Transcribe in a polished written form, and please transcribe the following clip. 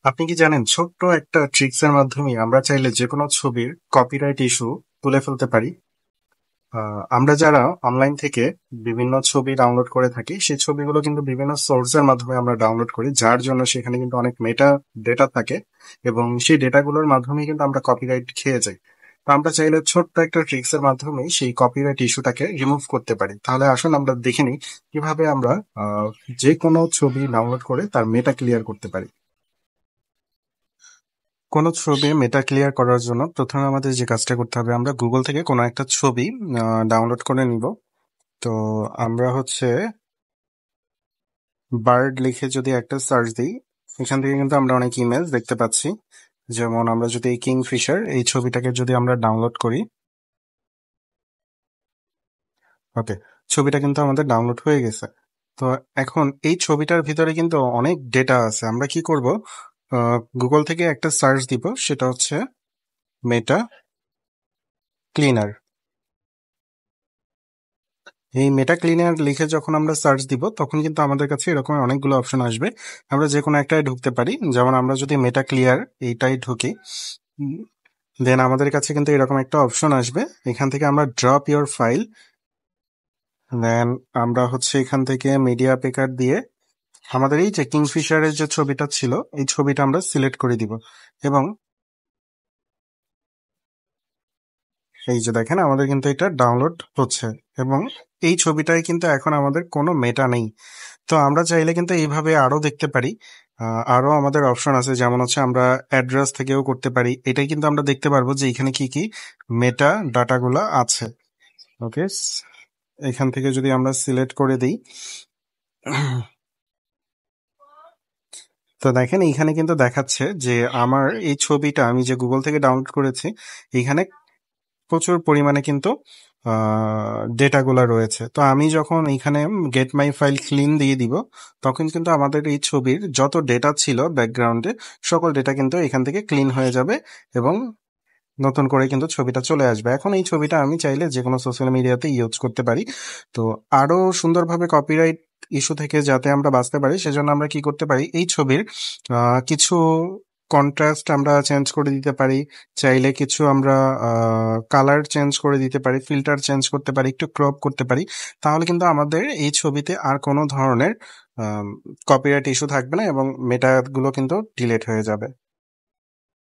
আপনি কি জানেন ছোট্ট একটা ট্রিক্স এর মাধ্যমে আমরা চাইলে যে কোনো ছবির কপিরাইট ইস্যু তুলে ফেলতে পারি। আমরা যারা অনলাইন থেকে বিভিন্ন ছবি ডাউনলোড করে থাকি সেই ছবিগুলো কিন্তু বিভিন্ন সোর্সের মাধ্যমে আমরা ডাউনলোড করি, যার জন্য সেখানে কিন্তু অনেক মেটা ডেটা থাকে এবং সেই ডেটাগুলোর মাধ্যমে কিন্তু আমরা কপিরাইট খেয়ে যাই। তো আমরা চাইলে ছোট্ট একটা ট্রিক্স এর মাধ্যমে সেই কপিরাইট ইস্যুটাকে রিমুভ করতে পারি। তাহলে আসুন আমরা দেখে নিই কিভাবে আমরা যে কোনো ছবি ডাউনলোড করে তার মেটা ক্লিয়ার করতে পারি। কোনো ছবি মেটা ক্লিয়ার করার জন্য প্রথমে আমাদের যে কাজটা করতে হবে, আমরা গুগল থেকে কোনো একটা ছবি ডাউনলোড করে নিব। তো আমরা হচ্ছে বার্ড লিখে যদি একটা সার্চ দিই, এখান থেকে কিন্তু আমরা অনেক ইমেজ দেখতে পাচ্ছি। যেমন আমরা যদি এই কিংফিশার এই ছবিটাকে যদি আমরা ডাউনলোড করি, ওকে, ছবিটা কিন্তু আমাদের ডাউনলোড হয়ে গেছে। তো এখন এই ছবিটার ভিতরে কিন্তু অনেক ডেটা আছে। আমরা কি করব, গুগল থেকে একটা সার্চ দিব, সেটা হচ্ছে মেটা ক্লিনার। এই মেটা ক্লিনার লিখে যখন আমরা সার্চ দিব তখন কিন্তু আমাদের কাছে এরকম অনেকগুলো অপশন আসবে। আমরা যে কোনো একটাই ঢুকতে পারি। যেমন আমরা যদি মেটা ক্লিয়ার এইটাই ঢুকি, দেন আমাদের কাছে কিন্তু এরকম একটা অপশন আসবে। এখান থেকে আমরা ড্রপ ইওর ফাইল, দেন আমরা হচ্ছে এখান থেকে মিডিয়া পেকার দিয়ে আমাদের এই যে কিংফিশারের যে ছবিটা ছিল এই ছবিটা আমরা সিলেক্ট করে দিব। এবং এই যে দেখেন আমাদের কিন্তু এটা ডাউনলোড হচ্ছে এবং এই ছবিটায় কিন্তু এখন আমাদের কোনো মেটা নেই। তো আমরা চাইলে কিন্তু এইভাবে আরো দেখতে পারি। আরো আমাদের অপশন আছে, যেমন হচ্ছে আমরা অ্যাড্রেস থেকেও করতে পারি। এটাই কিন্তু আমরা দেখতে পারবো যে এখানে কি কি মেটা ডাটাগুলো আছে। ওকে, এখান থেকে যদি আমরা সিলেক্ট করে দিই, তো দেখেন এইখানে কিন্তু দেখাচ্ছে যে আমার এই ছবিটা আমি যে গুগল থেকে ডাউনলোড করেছি, এখানে প্রচুর পরিমাণে কিন্তু ডেটাগুলো রয়েছে। তো আমি যখন এখানে গেট মাই ফাইল ক্লিন দিয়ে দিব, তখন কিন্তু আমাদের এই ছবির যত ডেটা ছিল ব্যাকগ্রাউন্ডে সকল ডেটা কিন্তু এখান থেকে ক্লিন হয়ে যাবে এবং নতুন করে কিন্তু ছবিটা চলে আসবে। এখন এই ছবিটা আমি চাইলে যে কোনো সোশ্যাল মিডিয়াতে ইউজ করতে পারি। তো আরো সুন্দরভাবে কপিরাইট ইস্যু থেকে যাতে আমরা বাঁচতে পারি সেজন্য আমরা কি করতে পারি, এই ছবির কিছু কন্ট্রাস্ট আমরা চেঞ্জ করে দিতে পারি। চাইলে কিছু আমরা কালার চেঞ্জ করে দিতে পারি, ফিল্টার চেঞ্জ করতে পারি, একটু ক্রপ করতে পারি। তাহলে কিন্তু আমাদের এই ছবিতে আর কোনো ধরনের কপিরাইট ইস্যু থাকবে না এবং মেটাগুলো কিন্তু ডিলিট হয়ে যাবে।